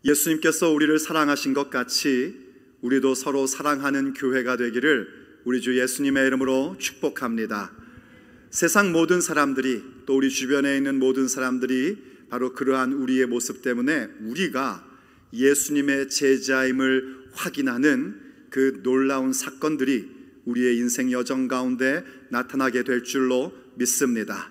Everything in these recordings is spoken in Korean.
예수님께서 우리를 사랑하신 것 같이 우리도 서로 사랑하는 교회가 되기를 우리 주 예수님의 이름으로 축복합니다. 세상 모든 사람들이, 또 우리 주변에 있는 모든 사람들이 바로 그러한 우리의 모습 때문에 우리가 예수님의 제자임을 확인하는 그 놀라운 사건들이 우리의 인생 여정 가운데 나타나게 될 줄로 믿습니다.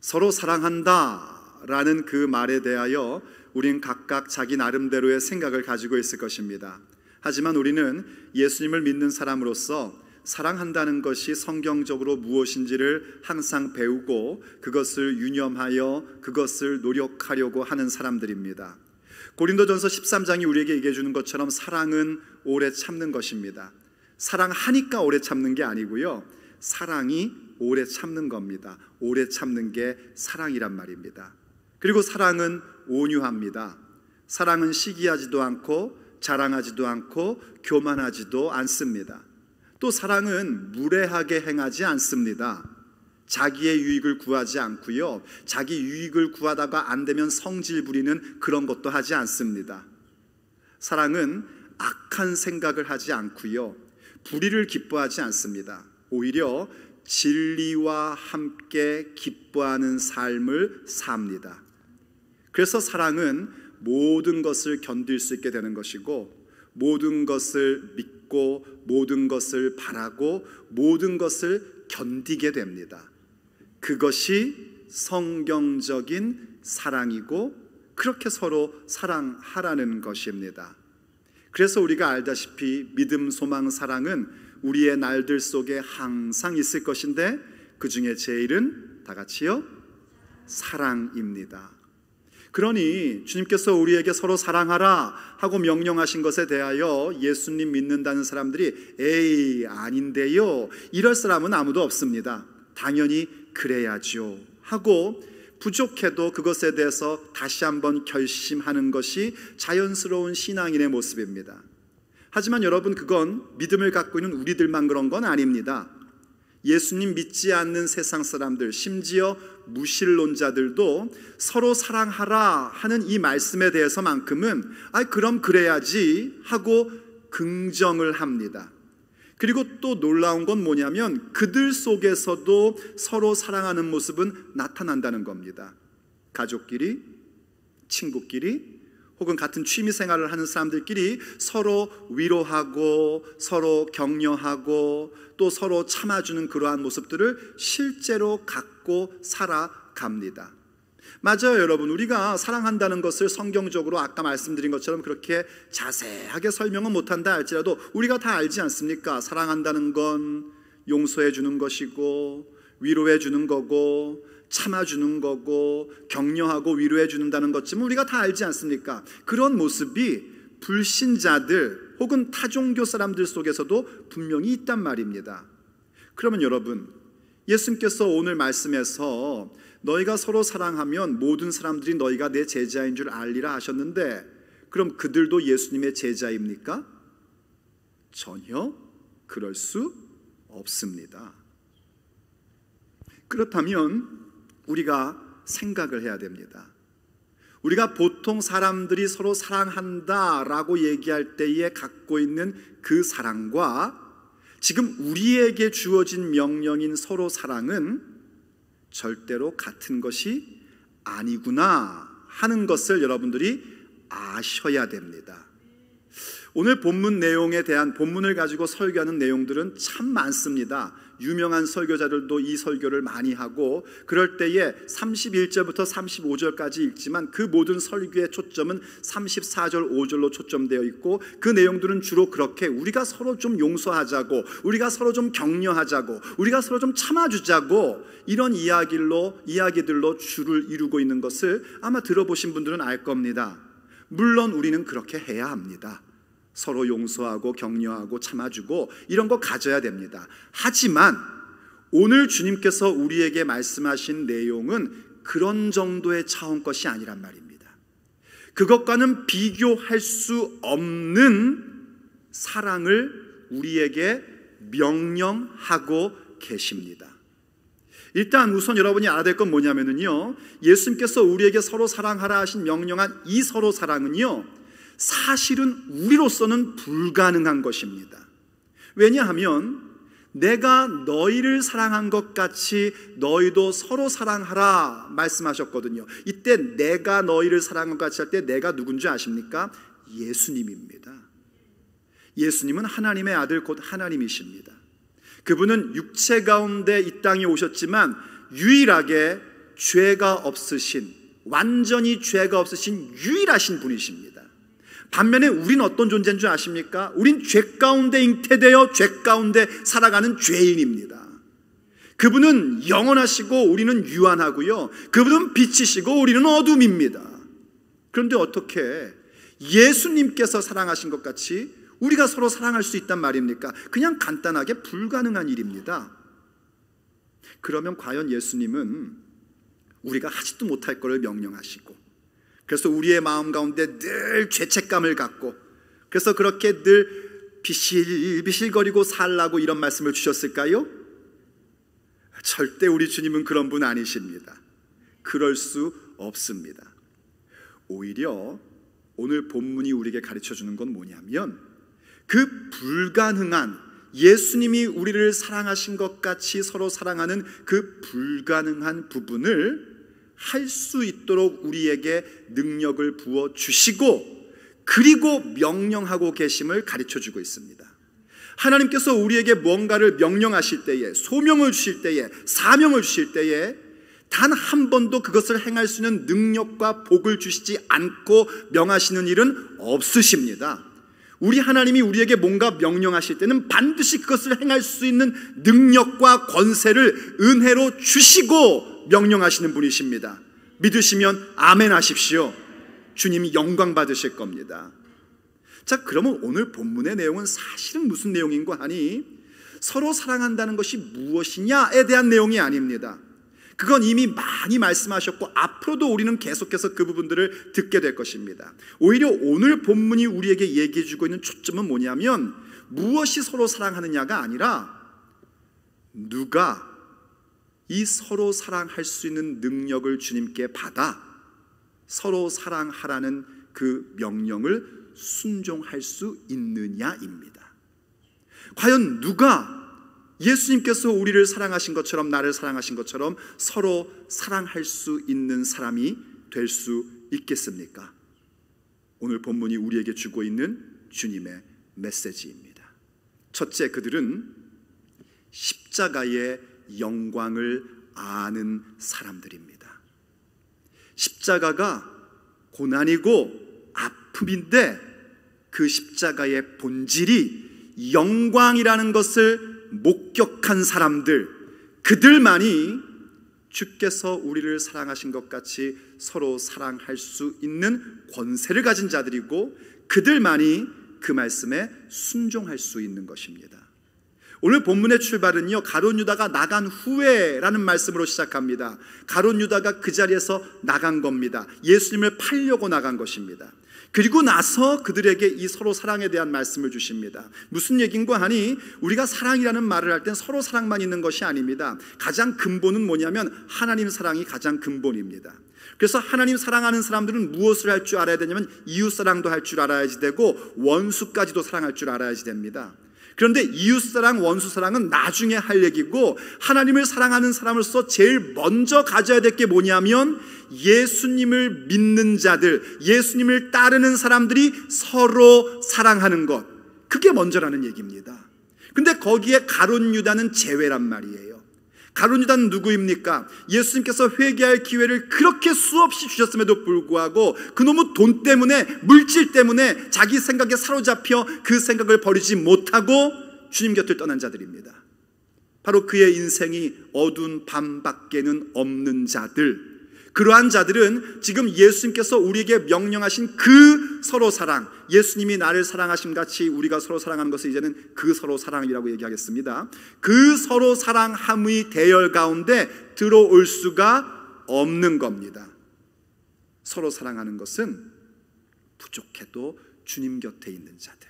서로 사랑한다 라는 그 말에 대하여 우린 각각 자기 나름대로의 생각을 가지고 있을 것입니다. 하지만 우리는 예수님을 믿는 사람으로서 사랑한다는 것이 성경적으로 무엇인지를 항상 배우고 그것을 유념하여 그것을 노력하려고 하는 사람들입니다. 고린도전서 13장이 우리에게 얘기해 주는 것처럼 사랑은 오래 참는 것입니다. 사랑하니까 오래 참는 게 아니고요, 사랑이 오래 참는 겁니다. 오래 참는 게 사랑이란 말입니다. 그리고 사랑은 온유합니다. 사랑은 시기하지도 않고 자랑하지도 않고 교만하지도 않습니다. 또 사랑은 무례하게 행하지 않습니다. 자기의 유익을 구하지 않고요, 자기 유익을 구하다가 안 되면 성질 부리는 그런 것도 하지 않습니다. 사랑은 악한 생각을 하지 않고요, 불의를 기뻐하지 않습니다. 오히려 진리와 함께 기뻐하는 삶을 삽니다. 그래서 사랑은 모든 것을 견딜 수 있게 되는 것이고, 모든 것을 믿고 모든 것을 바라고 모든 것을 견디게 됩니다. 그것이 성경적인 사랑이고, 그렇게 서로 사랑하라는 것입니다. 그래서 우리가 알다시피 믿음, 소망, 사랑은 우리의 날들 속에 항상 있을 것인데 그 중에 제일은 다 같이요, 사랑입니다. 그러니 주님께서 우리에게 서로 사랑하라 하고 명령하신 것에 대하여 예수님 믿는다는 사람들이 에이 아닌데요, 이럴 사람은 아무도 없습니다. 당연히 그래야죠 하고 부족해도 그것에 대해서 다시 한번 결심하는 것이 자연스러운 신앙인의 모습입니다. 하지만 여러분, 그건 믿음을 갖고 있는 우리들만 그런 건 아닙니다. 예수님 믿지 않는 세상 사람들, 심지어 무신론자들도 서로 사랑하라 하는 이 말씀에 대해서만큼은 그럼 그래야지 하고 긍정을 합니다. 그리고 또 놀라운 건 뭐냐면 그들 속에서도 서로 사랑하는 모습은 나타난다는 겁니다. 가족끼리, 친구끼리, 혹은 같은 취미 생활을 하는 사람들끼리 서로 위로하고 서로 격려하고 또 서로 참아주는 그러한 모습들을 실제로 갖고 살아갑니다. 맞아요, 여러분. 우리가 사랑한다는 것을 성경적으로 아까 말씀드린 것처럼 그렇게 자세하게 설명은 못한다 할지라도 우리가 다 알지 않습니까? 사랑한다는 건 용서해 주는 것이고 위로해 주는 거고 참아주는 거고 격려하고 위로해 준다는 것쯤은 우리가 다 알지 않습니까? 그런 모습이 불신자들 혹은 타종교 사람들 속에서도 분명히 있단 말입니다. 그러면 여러분, 예수님께서 오늘 말씀에서 너희가 서로 사랑하면 모든 사람들이 너희가 내 제자인 줄 알리라 하셨는데, 그럼 그들도 예수님의 제자입니까? 전혀 그럴 수 없습니다. 그렇다면 우리가 생각을 해야 됩니다. 우리가 보통 사람들이 서로 사랑한다라고 얘기할 때에 갖고 있는 그 사랑과 지금 우리에게 주어진 명령인 서로 사랑은 절대로 같은 것이 아니구나 하는 것을 여러분들이 아셔야 됩니다. 오늘 본문 내용에 대한, 본문을 가지고 설교하는 내용들은 참 많습니다. 유명한 설교자들도 이 설교를 많이 하고 그럴 때에 31절부터 35절까지 읽지만 그 모든 설교의 초점은 34절 5절로 초점되어 있고 그 내용들은 주로 그렇게 우리가 서로 좀 용서하자고, 우리가 서로 좀 격려하자고, 우리가 서로 좀 참아주자고, 이런 이야기들로 주를 이루고 있는 것을 아마 들어보신 분들은 알 겁니다. 물론 우리는 그렇게 해야 합니다. 서로 용서하고 격려하고 참아주고 이런 거 가져야 됩니다. 하지만 오늘 주님께서 우리에게 말씀하신 내용은 그런 정도의 차원 것이 아니란 말입니다. 그것과는 비교할 수 없는 사랑을 우리에게 명령하고 계십니다. 일단 우선 여러분이 알아야 될 건 뭐냐면요, 예수님께서 우리에게 서로 사랑하라 하신 명령한 이 서로 사랑은요, 사실은 우리로서는 불가능한 것입니다. 왜냐하면 내가 너희를 사랑한 것 같이 너희도 서로 사랑하라 말씀하셨거든요. 이때 내가 너희를 사랑한 것 같이 할 때 내가 누군지 아십니까? 예수님입니다. 예수님은 하나님의 아들 곧 하나님이십니다. 그분은 육체 가운데 이 땅에 오셨지만 유일하게 죄가 없으신, 완전히 죄가 없으신 유일하신 분이십니다. 반면에 우린 어떤 존재인 줄 아십니까? 우린 죄 가운데 잉태되어 죄 가운데 살아가는 죄인입니다. 그분은 영원하시고 우리는 유한하고요, 그분은 빛이시고 우리는 어둠입니다. 그런데 어떻게 예수님께서 사랑하신 것 같이 우리가 서로 사랑할 수 있단 말입니까? 그냥 간단하게 불가능한 일입니다. 그러면 과연 예수님은 우리가 하지도 못할 것을 명령하시고, 그래서 우리의 마음 가운데 늘 죄책감을 갖고, 그래서 그렇게 늘 비실비실거리고 살라고 이런 말씀을 주셨을까요? 절대 우리 주님은 그런 분 아니십니다. 그럴 수 없습니다. 오히려 오늘 본문이 우리에게 가르쳐주는 건 뭐냐면, 그 불가능한, 예수님이 우리를 사랑하신 것 같이 서로 사랑하는 그 불가능한 부분을 할 수 있도록 우리에게 능력을 부어 주시고, 그리고 명령하고 계심을 가르쳐 주고 있습니다. 하나님께서 우리에게 뭔가를 명령하실 때에, 소명을 주실 때에, 사명을 주실 때에 단 한 번도 그것을 행할 수 있는 능력과 복을 주시지 않고 명하시는 일은 없으십니다. 우리 하나님이 우리에게 뭔가 명령하실 때는 반드시 그것을 행할 수 있는 능력과 권세를 은혜로 주시고 명령하시는 분이십니다. 믿으시면 아멘 하십시오. 주님이 영광 받으실 겁니다. 자, 그러면 오늘 본문의 내용은 사실은 무슨 내용인가 하니, 서로 사랑한다는 것이 무엇이냐에 대한 내용이 아닙니다. 그건 이미 많이 말씀하셨고 앞으로도 우리는 계속해서 그 부분들을 듣게 될 것입니다. 오히려 오늘 본문이 우리에게 얘기해 주고 있는 초점은 뭐냐면, 무엇이 서로 사랑하느냐가 아니라 누가 이 서로 사랑할 수 있는 능력을 주님께 받아 서로 사랑하라는 그 명령을 순종할 수 있느냐입니다. 과연 누가 예수님께서 우리를 사랑하신 것처럼, 나를 사랑하신 것처럼 서로 사랑할 수 있는 사람이 될 수 있겠습니까? 오늘 본문이 우리에게 주고 있는 주님의 메시지입니다. 첫째, 그들은 십자가의 영광을 아는 사람들입니다. 십자가가 고난이고 아픔인데 그 십자가의 본질이 영광이라는 것을 목격한 사람들, 그들만이 주께서 우리를 사랑하신 것 같이 서로 사랑할 수 있는 권세를 가진 자들이고, 그들만이 그 말씀에 순종할 수 있는 것입니다. 오늘 본문의 출발은요, 가룟 유다가 나간 후에라는 말씀으로 시작합니다. 가룟 유다가 그 자리에서 나간 겁니다. 예수님을 팔려고 나간 것입니다. 그리고 나서 그들에게 이 서로 사랑에 대한 말씀을 주십니다. 무슨 얘기인가 하니, 우리가 사랑이라는 말을 할 땐 서로 사랑만 있는 것이 아닙니다. 가장 근본은 뭐냐면 하나님 사랑이 가장 근본입니다. 그래서 하나님 사랑하는 사람들은 무엇을 할 줄 알아야 되냐면 이웃사랑도 할 줄 알아야지 되고 원수까지도 사랑할 줄 알아야지 됩니다. 그런데 이웃사랑, 원수사랑은 나중에 할 얘기고, 하나님을 사랑하는 사람으로서 제일 먼저 가져야 될 게 뭐냐면 예수님을 믿는 자들, 예수님을 따르는 사람들이 서로 사랑하는 것, 그게 먼저라는 얘기입니다. 근데 거기에 가룟 유다는 제외란 말이에요. 가룟 유다는 누구입니까? 예수님께서 회개할 기회를 그렇게 수없이 주셨음에도 불구하고 그놈의 돈 때문에, 물질 때문에 자기 생각에 사로잡혀 그 생각을 버리지 못하고 주님 곁을 떠난 자들입니다. 바로 그의 인생이 어두운 밤밖에는 없는 자들, 그러한 자들은 지금 예수님께서 우리에게 명령하신 그 서로 사랑, 예수님이 나를 사랑하심 같이 우리가 서로 사랑하는 것을 이제는 그 서로 사랑이라고 얘기하겠습니다. 그 서로 사랑함의 대열 가운데 들어올 수가 없는 겁니다. 서로 사랑하는 것은 부족해도 주님 곁에 있는 자들,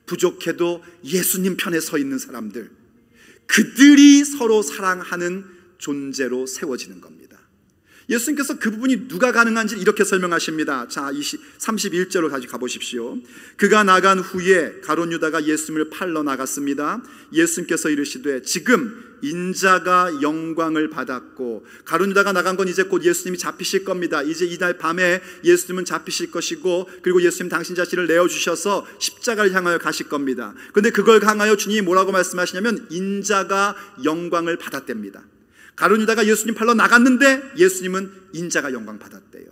부족해도 예수님 편에 서 있는 사람들, 그들이 서로 사랑하는 존재로 세워지는 겁니다. 예수님께서 그 부분이 누가 가능한지 이렇게 설명하십니다. 자, 31절로 다시 가보십시오. 그가 나간 후에 가룟 유다가 예수님을 팔러 나갔습니다. 예수님께서 이르시되 지금 인자가 영광을 받았고, 가룟 유다가 나간 건 이제 곧 예수님이 잡히실 겁니다. 이제 이날 밤에 예수님은 잡히실 것이고, 그리고 예수님 당신 자신을 내어주셔서 십자가를 향하여 가실 겁니다. 그런데 그걸 향하여 주님이 뭐라고 말씀하시냐면 인자가 영광을 받았답니다. 가룟 유다가 예수님 팔러 나갔는데 예수님은 인자가 영광 받았대요.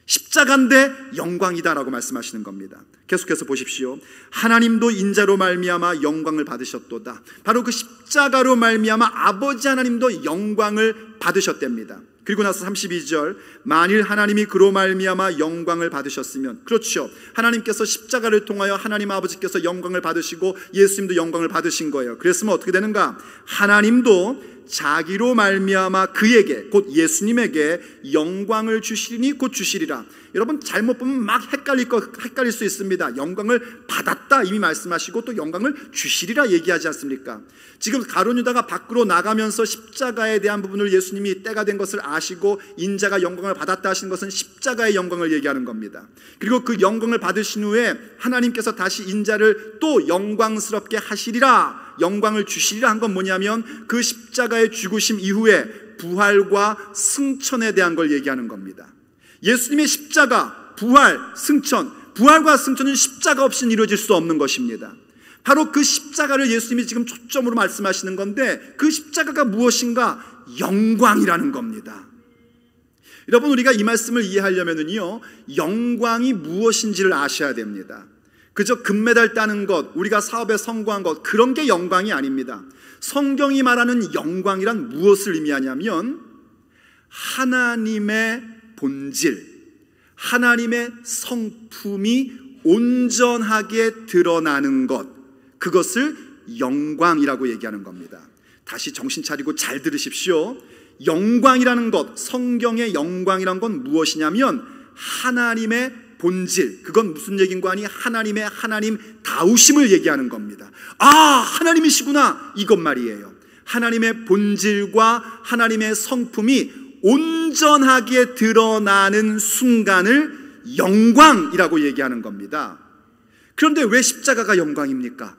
십자가인데 영광이다라고 말씀하시는 겁니다. 계속해서 보십시오. 하나님도 인자로 말미암아 영광을 받으셨도다. 바로 그 십자가로 말미암아 아버지 하나님도 영광을 받으셨답니다. 그리고 나서 32절, 만일 하나님이 그로 말미암아 영광을 받으셨으면, 그렇죠, 하나님께서 십자가를 통하여 하나님 아버지께서 영광을 받으시고 예수님도 영광을 받으신 거예요. 그랬으면 어떻게 되는가? 하나님도 자기로 말미암아 그에게, 곧 예수님에게 영광을 주시리니 곧 주시리라. 여러분, 잘못 보면 막 헷갈릴 수 있습니다. 영광을 받았다 이미 말씀하시고 또 영광을 주시리라 얘기하지 않습니까? 지금 가룟 유다가 밖으로 나가면서 십자가에 대한 부분을 예수님이 때가 된 것을 아시고 인자가 영광을 받았다 하신 것은 십자가의 영광을 얘기하는 겁니다. 그리고 그 영광을 받으신 후에 하나님께서 다시 인자를 또 영광스럽게 하시리라, 영광을 주시리라 한 건 뭐냐면 그 십자가의 죽으심 이후에 부활과 승천에 대한 걸 얘기하는 겁니다. 예수님의 십자가, 부활, 승천, 부활과 승천은 십자가 없이는 이루어질 수 없는 것입니다. 바로 그 십자가를 예수님이 지금 초점으로 말씀하시는 건데, 그 십자가가 무엇인가? 영광이라는 겁니다. 여러분, 우리가 이 말씀을 이해하려면요, 영광이 무엇인지를 아셔야 됩니다. 그저 금메달 따는 것, 우리가 사업에 성공한 것, 그런 게 영광이 아닙니다. 성경이 말하는 영광이란 무엇을 의미하냐면 하나님의 본질, 하나님의 성품이 온전하게 드러나는 것, 그것을 영광이라고 얘기하는 겁니다. 다시 정신 차리고 잘 들으십시오. 영광이라는 것, 성경의 영광이란 건 무엇이냐면 하나님의 본질, 그건 무슨 얘기인가 하니 하나님의 하나님 다우심을 얘기하는 겁니다. 아, 하나님이시구나, 이것 말이에요. 하나님의 본질과 하나님의 성품이 온전하게 드러나는 순간을 영광이라고 얘기하는 겁니다. 그런데 왜 십자가가 영광입니까?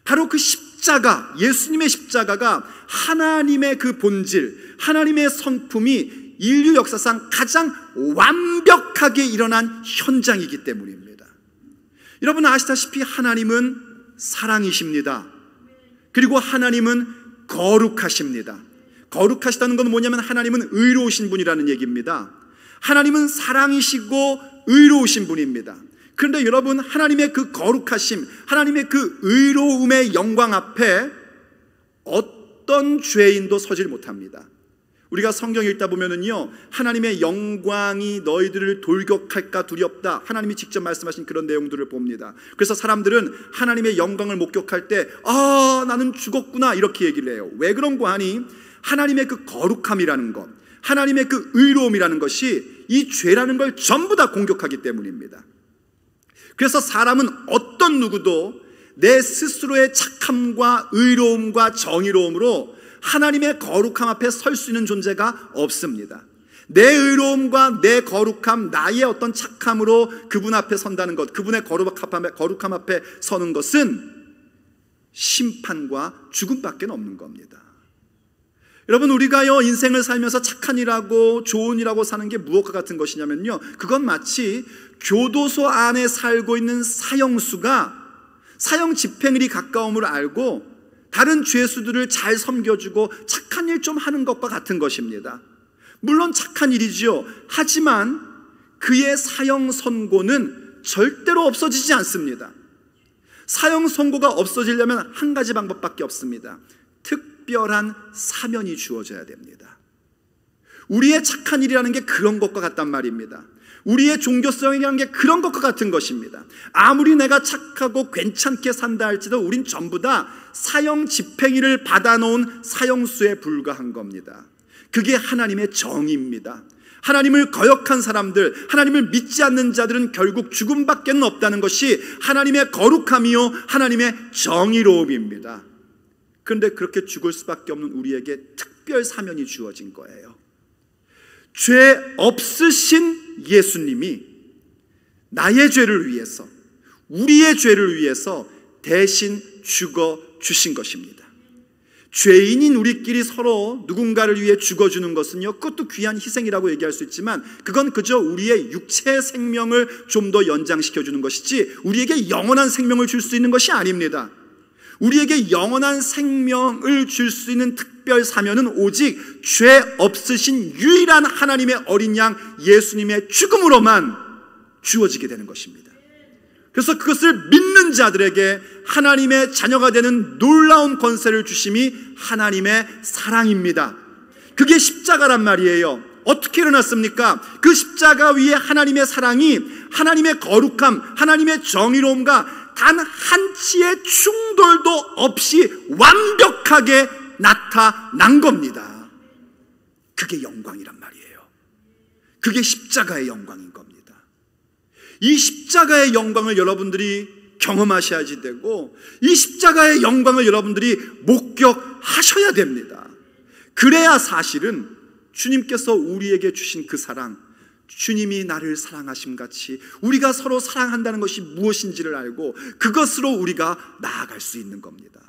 바로 그 십자가, 예수님의 십자가가 하나님의 그 본질, 하나님의 성품이 인류 역사상 가장 완벽하게 일어난 현장이기 때문입니다. 여러분 아시다시피 하나님은 사랑이십니다. 그리고 하나님은 거룩하십니다. 거룩하시다는 건 뭐냐면 하나님은 의로우신 분이라는 얘기입니다. 하나님은 사랑이시고 의로우신 분입니다. 그런데 여러분, 하나님의 그 거룩하심, 하나님의 그 의로움의 영광 앞에 어떤 죄인도 서질 못합니다. 우리가 성경 읽다 보면은요, 하나님의 영광이 너희들을 돌격할까 두렵다, 하나님이 직접 말씀하신 그런 내용들을 봅니다. 그래서 사람들은 하나님의 영광을 목격할 때 아, 나는 죽었구나, 이렇게 얘기를 해요. 왜 그런 거 하니? 하나님의 그 거룩함이라는 것, 하나님의 그 의로움이라는 것이 이 죄라는 걸 전부 다 공격하기 때문입니다. 그래서 사람은 어떤 누구도 내 스스로의 착함과 의로움과 정의로움으로 하나님의 거룩함 앞에 설 수 있는 존재가 없습니다. 내 의로움과 내 거룩함, 나의 어떤 착함으로 그분 앞에 선다는 것, 그분의 거룩함 앞에 서는 것은 심판과 죽음밖에 없는 겁니다. 여러분, 우리가요 인생을 살면서 착한 일하고 좋은 일하고 사는 게 무엇과 같은 것이냐면요, 그건 마치 교도소 안에 살고 있는 사형수가 사형 집행일이 가까움을 알고 다른 죄수들을 잘 섬겨주고 착한 일 좀 하는 것과 같은 것입니다. 물론 착한 일이지요. 하지만 그의 사형 선고는 절대로 없어지지 않습니다. 사형 선고가 없어지려면 한 가지 방법밖에 없습니다. 특별한 사면이 주어져야 됩니다. 우리의 착한 일이라는 게 그런 것과 같단 말입니다. 우리의 종교성이라는 게 그런 것과 같은 것입니다. 아무리 내가 착하고 괜찮게 산다 할지도 우린 전부 다 사형 집행일을 받아놓은 사형수에 불과한 겁니다. 그게 하나님의 정의입니다. 하나님을 거역한 사람들, 하나님을 믿지 않는 자들은 결국 죽음밖에 없다는 것이 하나님의 거룩함이요 하나님의 정의로움입니다. 그런데 그렇게 죽을 수밖에 없는 우리에게 특별 사명이 주어진 거예요. 죄 없으신 예수님이 나의 죄를 위해서, 우리의 죄를 위해서 대신 죽어 주신 것입니다. 죄인인 우리끼리 서로 누군가를 위해 죽어주는 것은요, 그것도 귀한 희생이라고 얘기할 수 있지만 그건 그저 우리의 육체 생명을 좀 더 연장시켜주는 것이지 우리에게 영원한 생명을 줄 수 있는 것이 아닙니다. 우리에게 영원한 생명을 줄 수 있는 특별 사명은 오직 죄 없으신 유일한 하나님의 어린 양 예수님의 죽음으로만 주어지게 되는 것입니다. 그래서 그것을 믿는 자들에게 하나님의 자녀가 되는 놀라운 권세를 주심이 하나님의 사랑입니다. 그게 십자가란 말이에요. 어떻게 일어났습니까? 그 십자가 위에 하나님의 사랑이 하나님의 거룩함, 하나님의 정의로움과 단 한치의 충돌도 없이 완벽하게 나타난 겁니다. 그게 영광이란 말이에요. 그게 십자가의 영광인 겁니다. 이 십자가의 영광을 여러분들이 경험하셔야지 되고, 이 십자가의 영광을 여러분들이 목격하셔야 됩니다. 그래야 사실은 주님께서 우리에게 주신 그 사랑, 주님이 나를 사랑하심 같이 우리가 서로 사랑한다는 것이 무엇인지를 알고 그것으로 우리가 나아갈 수 있는 겁니다.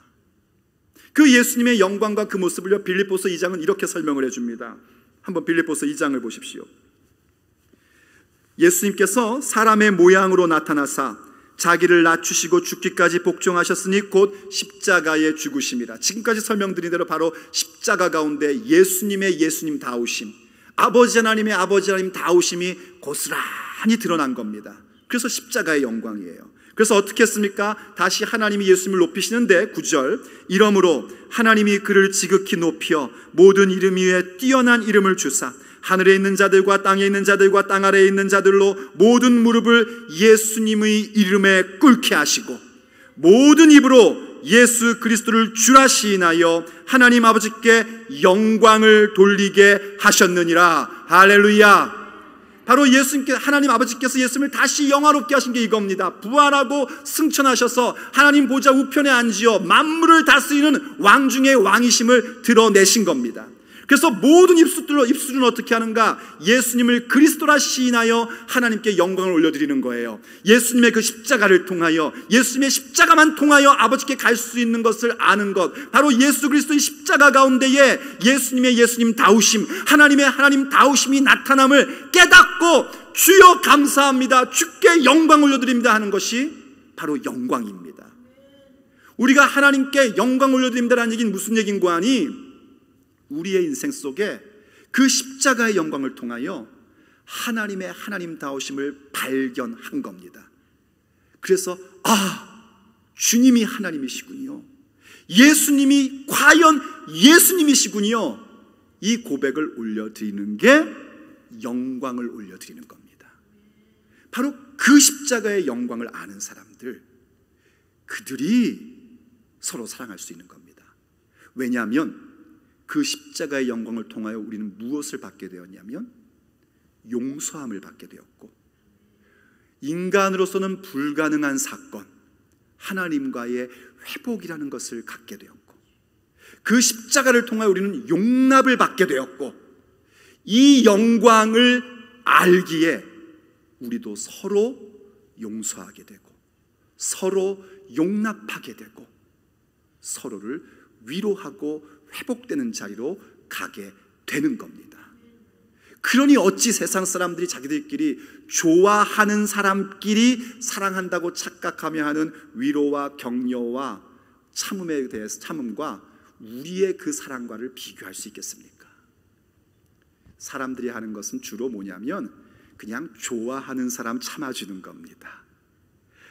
그 예수님의 영광과 그 모습을요, 빌립보서 2장은 이렇게 설명을 해줍니다. 한번 빌립보서 2장을 보십시오. 예수님께서 사람의 모양으로 나타나사 자기를 낮추시고 죽기까지 복종하셨으니 곧 십자가에 죽으심이라. 지금까지 설명드린 대로 바로 십자가 가운데 예수님의 예수님다우심, 아버지 하나님의 아버지 하나님다우심이 고스란히 드러난 겁니다. 그래서 십자가의 영광이에요. 그래서 어떻게 했습니까? 다시 하나님이 예수님을 높이시는데 9절, 이러므로 하나님이 그를 지극히 높여 모든 이름 위에 뛰어난 이름을 주사 하늘에 있는 자들과 땅에 있는 자들과 땅 아래에 있는 자들로 모든 무릎을 예수님의 이름에 꿇게 하시고 모든 입으로 예수 그리스도를 주라 시인하여 하나님 아버지께 영광을 돌리게 하셨느니라. 할렐루야. 바로 예수님께, 하나님 아버지께서 예수님을 다시 영화롭게 하신 게 이겁니다. 부활하고 승천하셔서 하나님 보좌 우편에 앉으어 만물을 다스리는 왕 중의 왕이심을 드러내신 겁니다. 그래서 모든 입술은 어떻게 하는가? 예수님을 그리스도라 시인하여 하나님께 영광을 올려드리는 거예요. 예수님의 그 십자가를 통하여, 예수님의 십자가만 통하여 아버지께 갈 수 있는 것을 아는 것, 바로 예수 그리스도의 십자가 가운데에 예수님의 예수님다우심, 하나님의 하나님다우심이 나타남을 깨닫고 주여 감사합니다, 주께 영광 올려드립니다 하는 것이 바로 영광입니다. 우리가 하나님께 영광 올려드립니다라는 얘기는 무슨 얘기인가 하니, 우리의 인생 속에 그 십자가의 영광을 통하여 하나님의 하나님다우심을 발견한 겁니다. 그래서 주님이 하나님이시군요, 예수님이 과연 예수님이시군요, 이 고백을 올려드리는 게 영광을 올려드리는 겁니다. 바로 그 십자가의 영광을 아는 사람들, 그들이 서로 사랑할 수 있는 겁니다. 왜냐하면 그 십자가의 영광을 통하여 우리는 무엇을 받게 되었냐면 용서함을 받게 되었고, 인간으로서는 불가능한 사건, 하나님과의 회복이라는 것을 갖게 되었고, 그 십자가를 통하여 우리는 용납을 받게 되었고, 이 영광을 알기에 우리도 서로 용서하게 되고 서로 용납하게 되고 서로를 위로하고 회복되는 자리로 가게 되는 겁니다. 그러니 어찌 세상 사람들이 자기들끼리 좋아하는 사람끼리 사랑한다고 착각하며 하는 위로와 격려와 참음에 대해서 참음과 우리의 그 사랑과를 비교할 수 있겠습니까? 사람들이 하는 것은 주로 뭐냐면 그냥 좋아하는 사람 참아주는 겁니다.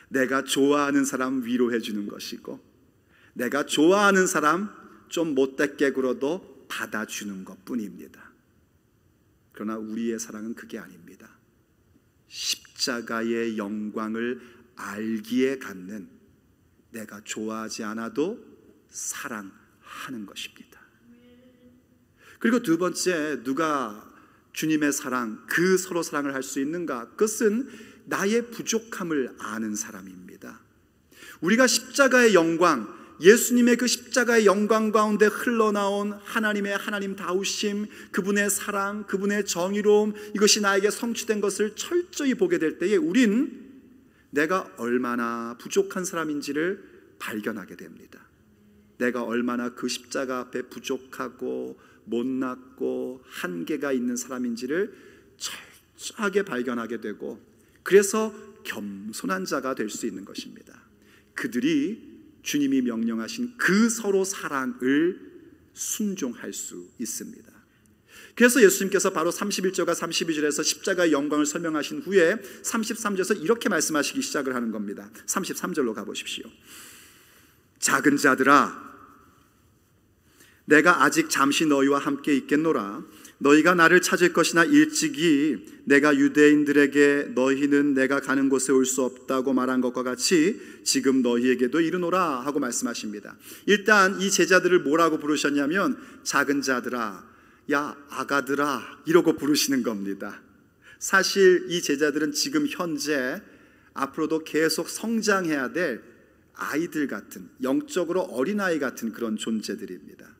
내가 좋아하는 사람 위로해 주는 것이고, 내가 좋아하는 사람 좀 못되게 굴어도 받아주는 것뿐입니다. 그러나 우리의 사랑은 그게 아닙니다. 십자가의 영광을 알기에 갖는, 내가 좋아하지 않아도 사랑하는 것입니다. 그리고 두 번째, 누가 주님의 사랑, 그 서로 사랑을 할 수 있는가? 그것은 나의 부족함을 아는 사람입니다. 우리가 십자가의 영광, 예수님의 그 십자가의 영광 가운데 흘러나온 하나님의 하나님다우심, 그분의 사랑, 그분의 정의로움, 이것이 나에게 성취된 것을 철저히 보게 될 때에 우린 내가 얼마나 부족한 사람인지를 발견하게 됩니다. 내가 얼마나 그 십자가 앞에 부족하고 못났고 한계가 있는 사람인지를 철저하게 발견하게 되고, 그래서 겸손한 자가 될 수 있는 것입니다. 그들이 주님이 명령하신 그 서로 사랑을 순종할 수 있습니다. 그래서 예수님께서 바로 31절과 32절에서 십자가의 영광을 설명하신 후에 33절에서 이렇게 말씀하시기 시작을 하는 겁니다. 33절로 가보십시오. 작은 자들아, 내가 아직 잠시 너희와 함께 있겠노라. 너희가 나를 찾을 것이나 일찍이 내가 유대인들에게 너희는 내가 가는 곳에 올 수 없다고 말한 것과 같이 지금 너희에게도 이르노라 하고 말씀하십니다. 일단 이 제자들을 뭐라고 부르셨냐면 작은 자들아, 야 아가들아 이러고 부르시는 겁니다. 사실 이 제자들은 지금 현재 앞으로도 계속 성장해야 될 아이들 같은, 영적으로 어린아이 같은 그런 존재들입니다.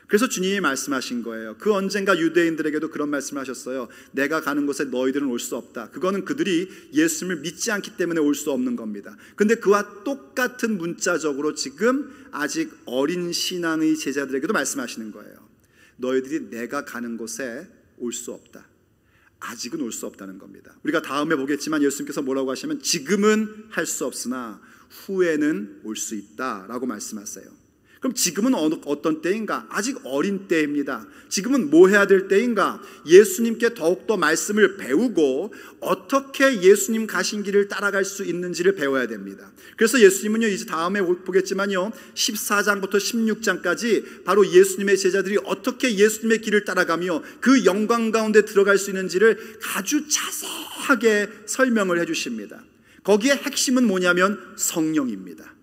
그래서 주님이 말씀하신 거예요. 그 언젠가 유대인들에게도 그런 말씀을 하셨어요. 내가 가는 곳에 너희들은 올 수 없다. 그거는 그들이 예수님을 믿지 않기 때문에 올 수 없는 겁니다. 근데 그와 똑같은 문자적으로 지금 아직 어린 신앙의 제자들에게도 말씀하시는 거예요. 너희들이 내가 가는 곳에 올 수 없다. 아직은 올 수 없다는 겁니다. 우리가 다음에 보겠지만 예수님께서 뭐라고 하시면 지금은 할 수 없으나 후에는 올 수 있다라고 말씀하세요. 그럼 지금은 어떤 때인가? 아직 어린 때입니다. 지금은 뭐 해야 될 때인가? 예수님께 더욱더 말씀을 배우고 어떻게 예수님 가신 길을 따라갈 수 있는지를 배워야 됩니다. 그래서 예수님은요, 이제 다음에 보겠지만요, 14장부터 16장까지 바로 예수님의 제자들이 어떻게 예수님의 길을 따라가며 그 영광 가운데 들어갈 수 있는지를 아주 자세하게 설명을 해주십니다. 거기에 핵심은 뭐냐면 성령입니다.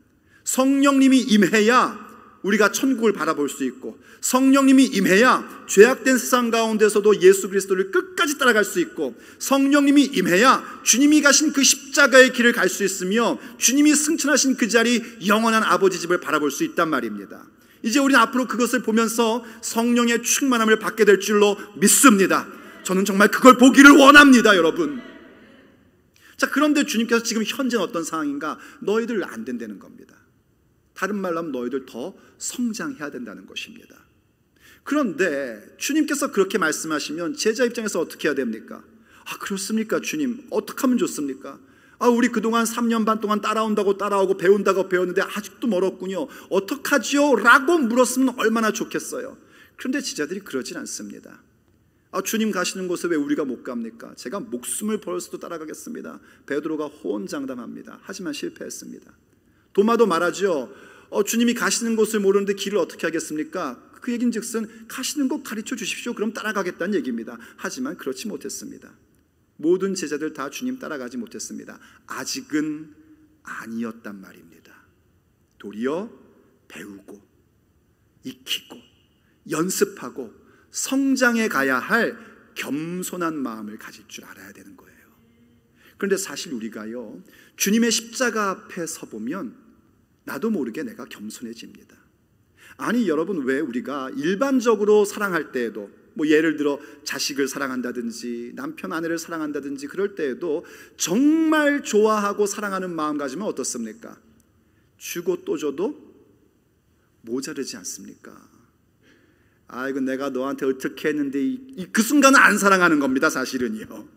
성령님이 임해야 우리가 천국을 바라볼 수 있고, 성령님이 임해야 죄악된 세상 가운데서도 예수 그리스도를 끝까지 따라갈 수 있고, 성령님이 임해야 주님이 가신 그 십자가의 길을 갈 수 있으며 주님이 승천하신 그 자리 영원한 아버지 집을 바라볼 수 있단 말입니다. 이제 우리는 앞으로 그것을 보면서 성령의 충만함을 받게 될 줄로 믿습니다. 저는 정말 그걸 보기를 원합니다, 여러분. 자, 그런데 주님께서 지금 현재는 어떤 상황인가? 너희들 안 된다는 겁니다. 다른 말로 하면 너희들 더 성장해야 된다는 것입니다. 그런데 주님께서 그렇게 말씀하시면 제자 입장에서 어떻게 해야 됩니까? 아, 그렇습니까 주님? 어떻게 하면 좋습니까? 아, 우리 그동안 3년 반 동안 따라온다고 따라오고 배운다고 배웠는데 아직도 멀었군요. 어떡하지요? 라고 물었으면 얼마나 좋겠어요. 그런데 제자들이 그러진 않습니다. 아, 주님 가시는 곳에 왜 우리가 못 갑니까? 제가 목숨을 걸어서도 따라가겠습니다. 베드로가 호언장담합니다. 하지만 실패했습니다. 도마도 말하죠. 주님이 가시는 곳을 모르는데 길을 어떻게 하겠습니까? 그 얘기는 즉슨 가시는 곳 가르쳐 주십시오. 그럼 따라가겠다는 얘기입니다. 하지만 그렇지 못했습니다. 모든 제자들 다 주님 따라가지 못했습니다. 아직은 아니었단 말입니다. 도리어 배우고 익히고 연습하고 성장해 가야 할 겸손한 마음을 가질 줄 알아야 되는 거예요. 그런데 사실 우리가요, 주님의 십자가 앞에 서보면 나도 모르게 내가 겸손해집니다. 아니 여러분, 왜 우리가 일반적으로 사랑할 때에도, 뭐 예를 들어 자식을 사랑한다든지 남편 아내를 사랑한다든지 그럴 때에도 정말 좋아하고 사랑하는 마음 가지면 어떻습니까? 주고 또 줘도 모자르지 않습니까? 아, 이거 내가 너한테 어떻게 했는데 그 순간은 안 사랑하는 겁니다. 사실은요,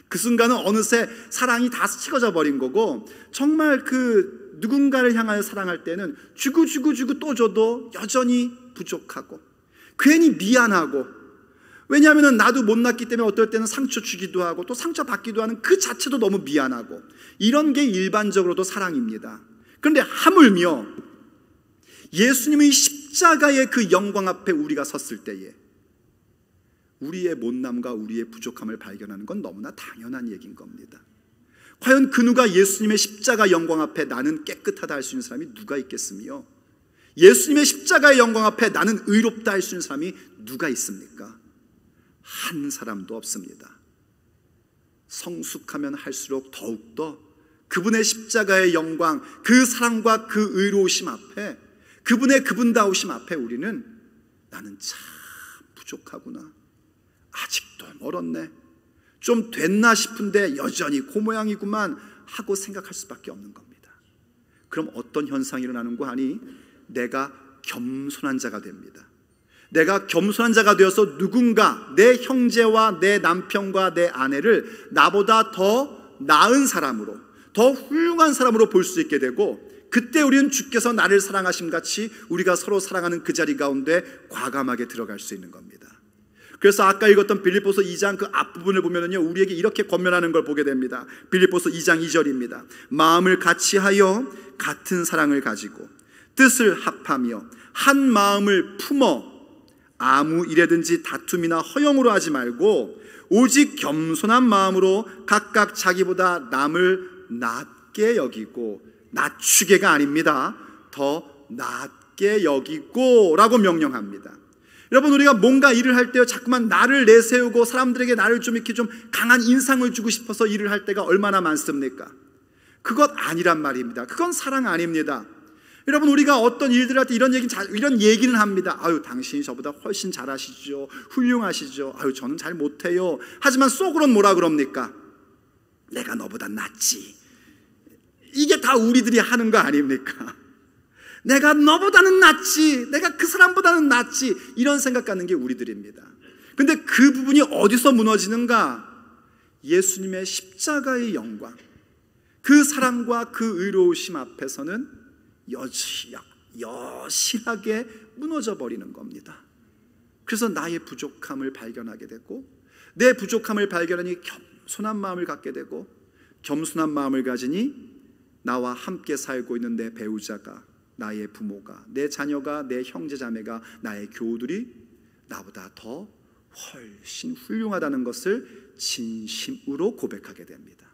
그 순간은 어느새 사랑이 다 식어져 버린 거고, 정말 그 누군가를 향하여 사랑할 때는 주고 또 줘도 여전히 부족하고 괜히 미안하고, 왜냐하면 나도 못났기 때문에 어떨 때는 상처 주기도 하고 또 상처 받기도 하는 그 자체도 너무 미안하고, 이런 게 일반적으로도 사랑입니다. 그런데 하물며 예수님의 십자가의 그 영광 앞에 우리가 섰을 때에 우리의 못남과 우리의 부족함을 발견하는 건 너무나 당연한 얘기인 겁니다. 과연 그 누가 예수님의 십자가 영광 앞에 나는 깨끗하다 할 수 있는 사람이 누가 있겠으며, 예수님의 십자가의 영광 앞에 나는 의롭다 할 수 있는 사람이 누가 있습니까? 한 사람도 없습니다. 성숙하면 할수록 더욱더 그분의 십자가의 영광, 그 사랑과 그 의로우심 앞에 그분의 그분다우심 앞에 우리는 나는 참 부족하구나, 아직도 멀었네, 좀 됐나 싶은데 여전히 그 모양이구만 하고 생각할 수밖에 없는 겁니다. 그럼 어떤 현상이 일어나는고 하니 내가 겸손한 자가 됩니다. 내가 겸손한 자가 되어서 누군가, 내 형제와 내 남편과 내 아내를 나보다 더 나은 사람으로, 더 훌륭한 사람으로 볼 수 있게 되고, 그때 우리는 주께서 나를 사랑하심 같이 우리가 서로 사랑하는 그 자리 가운데 과감하게 들어갈 수 있는 겁니다. 그래서 아까 읽었던 빌립보서 2장 그 앞부분을 보면요, 우리에게 이렇게 권면하는 걸 보게 됩니다. 빌립보서 2장 2절입니다. 마음을 같이하여 같은 사랑을 가지고 뜻을 합하며 한 마음을 품어 아무 일에든지 다툼이나 허영으로 하지 말고 오직 겸손한 마음으로 각각 자기보다 남을 낮게 여기고, 낮추게가 아닙니다, 더 낮게 여기고 라고 명령합니다. 여러분, 우리가 뭔가 일을 할 때요, 자꾸만 나를 내세우고 사람들에게 나를 좀 이렇게 좀 강한 인상을 주고 싶어서 일을 할 때가 얼마나 많습니까? 그것 아니란 말입니다. 그건 사랑 아닙니다. 여러분, 우리가 어떤 일들 할 때 이런 얘기는 합니다. 아유, 당신이 저보다 훨씬 잘하시죠, 훌륭하시죠, 아유, 저는 잘 못해요. 하지만 속으로는 뭐라 그럽니까? 내가 너보다 낫지. 이게 다 우리들이 하는 거 아닙니까? 내가 너보다는 낫지, 내가 그 사람보다는 낫지, 이런 생각 갖는 게 우리들입니다. 근데 그 부분이 어디서 무너지는가? 예수님의 십자가의 영광, 그 사랑과 그 의로우심 앞에서는 여실하게 무너져 버리는 겁니다. 그래서 나의 부족함을 발견하게 되고, 내 부족함을 발견하니 겸손한 마음을 갖게 되고, 겸손한 마음을 가지니 나와 함께 살고 있는 내 배우자가, 나의 부모가, 내 자녀가, 내 형제자매가, 나의 교우들이 나보다 더 훨씬 훌륭하다는 것을 진심으로 고백하게 됩니다.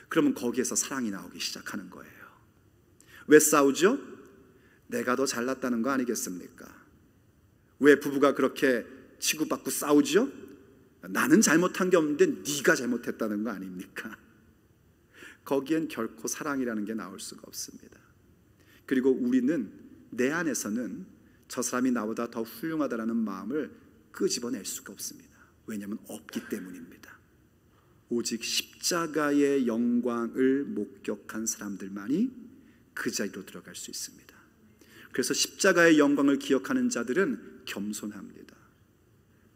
그러면 거기에서 사랑이 나오기 시작하는 거예요. 왜 싸우죠? 내가 더 잘났다는 거 아니겠습니까? 왜 부부가 그렇게 치고받고 싸우죠? 나는 잘못한 게 없는데 네가 잘못했다는 거 아닙니까? 거기엔 결코 사랑이라는 게 나올 수가 없습니다. 그리고 우리는 내 안에서는 저 사람이 나보다 더 훌륭하다라는 마음을 끄집어낼 수가 없습니다. 왜냐하면 없기 때문입니다. 오직 십자가의 영광을 목격한 사람들만이 그 자리로 들어갈 수 있습니다. 그래서 십자가의 영광을 기억하는 자들은 겸손합니다.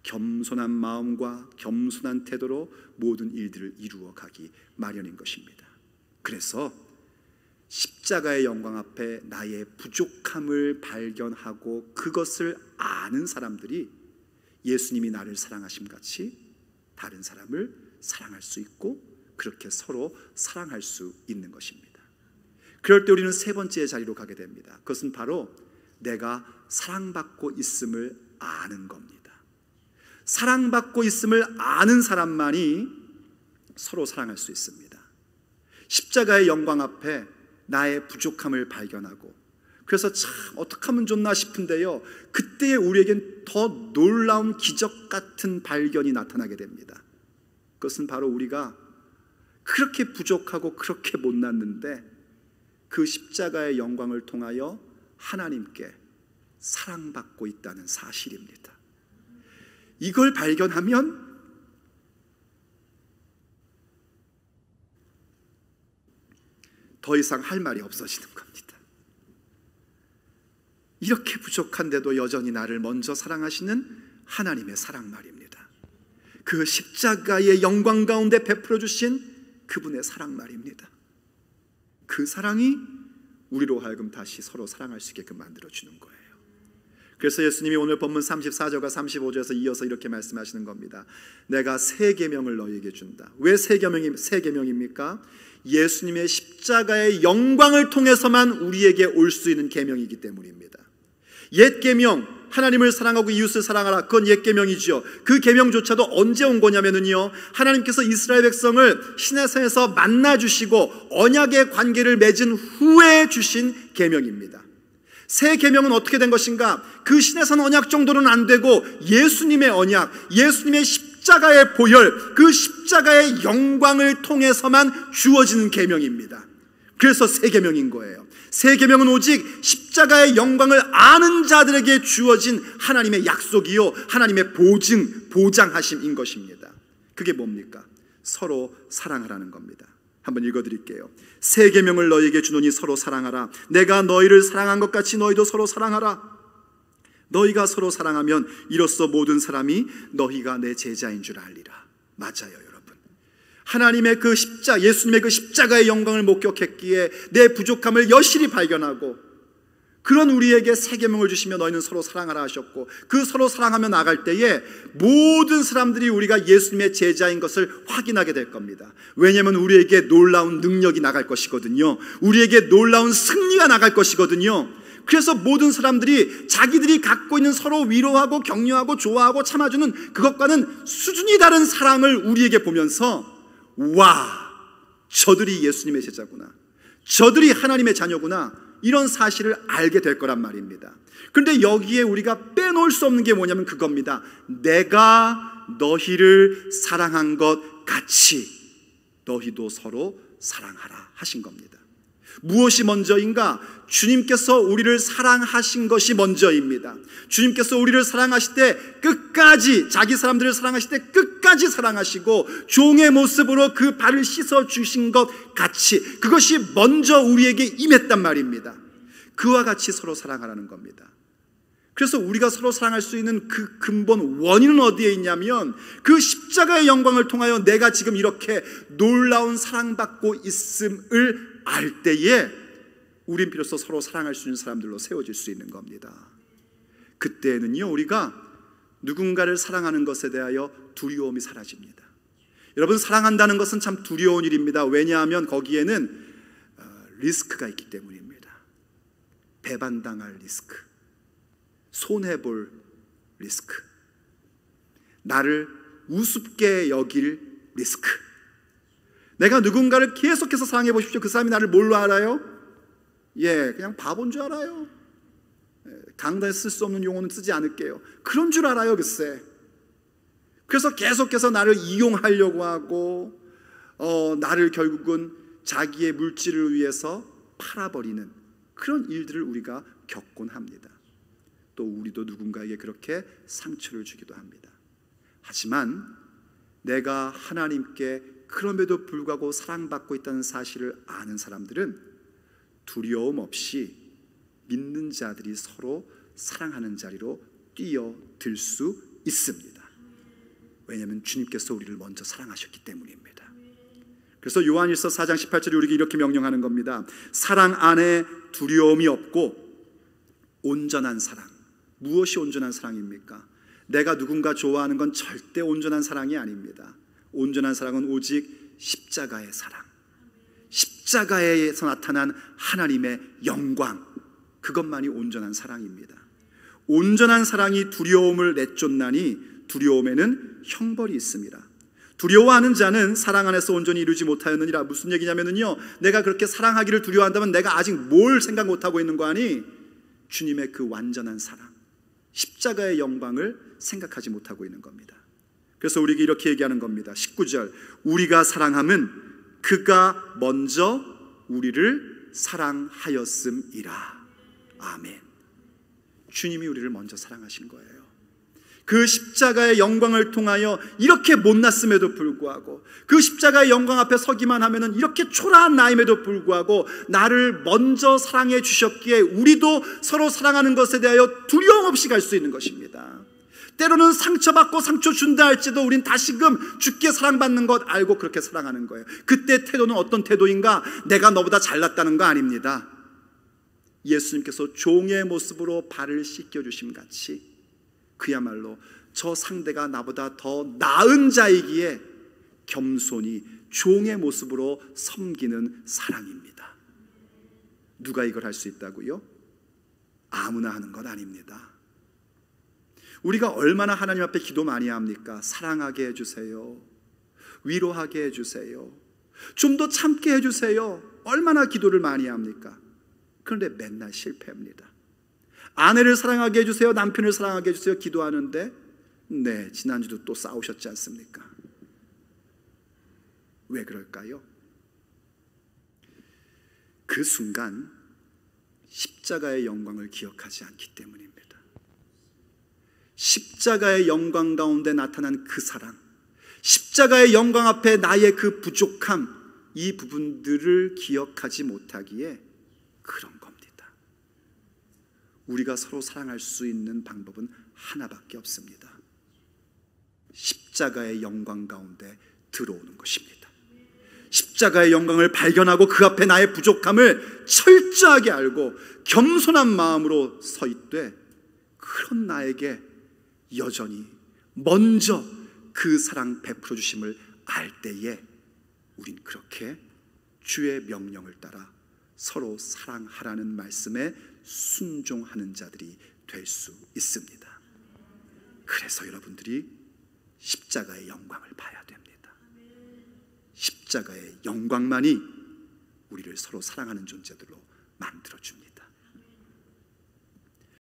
겸손한 마음과 겸손한 태도로 모든 일들을 이루어 가기 마련인 것입니다. 그래서 십자가의 영광 앞에 나의 부족함을 발견하고 그것을 아는 사람들이 예수님이 나를 사랑하심 같이 다른 사람을 사랑할 수 있고, 그렇게 서로 사랑할 수 있는 것입니다. 그럴 때 우리는 세 번째 자리로 가게 됩니다. 그것은 바로 내가 사랑받고 있음을 아는 겁니다. 사랑받고 있음을 아는 사람만이 서로 사랑할 수 있습니다. 십자가의 영광 앞에 나의 부족함을 발견하고, 그래서 참 어떻게 하면 좋나 싶은데요, 그때에 우리에겐 더 놀라운 기적 같은 발견이 나타나게 됩니다. 그것은 바로 우리가 그렇게 부족하고 그렇게 못났는데 그 십자가의 영광을 통하여 하나님께 사랑받고 있다는 사실입니다. 이걸 발견하면 더 이상 할 말이 없어지는 겁니다. 이렇게 부족한데도 여전히 나를 먼저 사랑하시는 하나님의 사랑 말입니다. 그 십자가의 영광 가운데 베풀어 주신 그분의 사랑 말입니다. 그 사랑이 우리로 하여금 다시 서로 사랑할 수 있게끔 만들어주는 거예요. 그래서 예수님이 오늘 본문 34절과 35절에서 이어서 이렇게 말씀하시는 겁니다. 내가 새 계명을 너희에게 준다. 왜 새 계명입니까? 예수님의 십자가의 영광을 통해서만 우리에게 올 수 있는 계명이기 때문입니다. 옛 계명, 하나님을 사랑하고 이웃을 사랑하라, 그건 옛 계명이죠. 그 계명조차도 언제 온 거냐면요, 하나님께서 이스라엘 백성을 시내산에서 만나 주시고 언약의 관계를 맺은 후에 주신 계명입니다. 새 계명은 어떻게 된 것인가? 그 시내산 언약 정도는 안 되고 예수님의 언약, 예수님의 십자가의 보혈, 그 십자가의 영광을 통해서만 주어지는 계명입니다. 그래서 세 계명인 거예요. 세 계명은 오직 십자가의 영광을 아는 자들에게 주어진 하나님의 약속이요, 하나님의 보장하심인 것입니다. 그게 뭡니까? 서로 사랑하라는 겁니다. 한번 읽어드릴게요. 세 계명을 너희에게 주노니 서로 사랑하라. 내가 너희를 사랑한 것 같이 너희도 서로 사랑하라. 너희가 서로 사랑하면 이로써 모든 사람이 너희가 내 제자인 줄 알리라. 맞아요, 여러분. 하나님의 그 예수님의 그 십자가의 영광을 목격했기에 내 부족함을 여실히 발견하고, 그런 우리에게 세 계명을 주시며 너희는 서로 사랑하라 하셨고, 그 서로 사랑하며 나갈 때에 모든 사람들이 우리가 예수님의 제자인 것을 확인하게 될 겁니다. 왜냐하면 우리에게 놀라운 능력이 나갈 것이거든요. 우리에게 놀라운 승리가 나갈 것이거든요. 그래서 모든 사람들이 자기들이 갖고 있는 서로 위로하고 격려하고 좋아하고 참아주는 그것과는 수준이 다른 사랑을 우리에게 보면서, 와, 저들이 예수님의 제자구나, 저들이 하나님의 자녀구나, 이런 사실을 알게 될 거란 말입니다. 그런데 여기에 우리가 빼놓을 수 없는 게 뭐냐면 그겁니다. 내가 너희를 사랑한 것 같이 너희도 서로 사랑하라 하신 겁니다. 무엇이 먼저인가? 주님께서 우리를 사랑하신 것이 먼저입니다. 주님께서 우리를 사랑하실 때 끝까지, 자기 사람들을 사랑하실 때 끝까지 사랑하시고 종의 모습으로 그 발을 씻어 주신 것 같이, 그것이 먼저 우리에게 임했단 말입니다. 그와 같이 서로 사랑하라는 겁니다. 그래서 우리가 서로 사랑할 수 있는 그 근본 원인은 어디에 있냐면, 그 십자가의 영광을 통하여 내가 지금 이렇게 놀라운 사랑받고 있음을 알 때에 우린 비로소 서로 사랑할 수 있는 사람들로 세워질 수 있는 겁니다. 그때는요, 우리가 누군가를 사랑하는 것에 대하여 두려움이 사라집니다. 여러분, 사랑한다는 것은 참 두려운 일입니다. 왜냐하면 거기에는 리스크가 있기 때문입니다. 배반당할 리스크, 손해볼 리스크, 나를 우습게 여길 리스크. 내가 누군가를 계속해서 사랑해 보십시오. 그 사람이 나를 뭘로 알아요? 그냥 바본 줄 알아요. 강단에 쓸 수 없는 용어는 쓰지 않을게요. 그런 줄 알아요, 글쎄. 그래서 계속해서 나를 이용하려고 하고, 나를 결국은 자기의 물질을 위해서 팔아버리는 그런 일들을 우리가 겪곤 합니다. 또 우리도 누군가에게 그렇게 상처를 주기도 합니다. 하지만 내가 하나님께 그럼에도 불구하고 사랑받고 있다는 사실을 아는 사람들은 두려움 없이 믿는 자들이 서로 사랑하는 자리로 뛰어들 수 있습니다. 왜냐하면 주님께서 우리를 먼저 사랑하셨기 때문입니다. 그래서 요한일서 4장 18절이 우리에게 이렇게 명령하는 겁니다. 사랑 안에 두려움이 없고 온전한 사랑. 무엇이 온전한 사랑입니까? 내가 누군가 좋아하는 건 절대 온전한 사랑이 아닙니다. 온전한 사랑은 오직 십자가의 사랑, 십자가에서 나타난 하나님의 영광, 그것만이 온전한 사랑입니다. 온전한 사랑이 두려움을 내쫓나니 두려움에는 형벌이 있습니다. 두려워하는 자는 사랑 안에서 온전히 이루지 못하였느니라. 무슨 얘기냐면요, 내가 그렇게 사랑하기를 두려워한다면 내가 아직 뭘 생각 못하고 있는 거 아니? 주님의 그 완전한 사랑, 십자가의 영광을 생각하지 못하고 있는 겁니다. 그래서 우리에게 이렇게 얘기하는 겁니다. 19절, 우리가 사랑함은 그가 먼저 우리를 사랑하였음이라. 아멘. 주님이 우리를 먼저 사랑하신 거예요. 그 십자가의 영광을 통하여 이렇게 못났음에도 불구하고, 그 십자가의 영광 앞에 서기만 하면은 이렇게 초라한 나임에도 불구하고 나를 먼저 사랑해 주셨기에 우리도 서로 사랑하는 것에 대하여 두려움 없이 갈 수 있는 것입니다. 때로는 상처받고 상처 준다 할지도 우린 다시금 주께 사랑받는 것 알고 그렇게 사랑하는 거예요. 그때 태도는 어떤 태도인가? 내가 너보다 잘났다는 거 아닙니다. 예수님께서 종의 모습으로 발을 씻겨주심 같이 그야말로 저 상대가 나보다 더 나은 자이기에 겸손히 종의 모습으로 섬기는 사랑입니다. 누가 이걸 할 수 있다고요? 아무나 하는 것 아닙니다. 우리가 얼마나 하나님 앞에 기도 많이 합니까? 사랑하게 해주세요, 위로하게 해주세요, 좀 더 참게 해주세요. 얼마나 기도를 많이 합니까? 그런데 맨날 실패합니다. 아내를 사랑하게 해주세요, 남편을 사랑하게 해주세요 기도하는데 네, 지난주도 또 싸우셨지 않습니까? 왜 그럴까요? 그 순간 십자가의 영광을 기억하지 않기 때문입니다. 십자가의 영광 가운데 나타난 그 사랑, 십자가의 영광 앞에 나의 그 부족함, 이 부분들을 기억하지 못하기에 그런 겁니다. 우리가 서로 사랑할 수 있는 방법은 하나밖에 없습니다. 십자가의 영광 가운데 들어오는 것입니다. 십자가의 영광을 발견하고 그 앞에 나의 부족함을 철저하게 알고 겸손한 마음으로 서 있되, 그런 나에게 여전히 먼저 그 사랑 베풀어 주심을 알 때에 우린 그렇게 주의 명령을 따라 서로 사랑하라는 말씀에 순종하는 자들이 될 수 있습니다. 그래서 여러분들이 십자가의 영광을 봐야 됩니다. 십자가의 영광만이 우리를 서로 사랑하는 존재들로 만들어줍니다.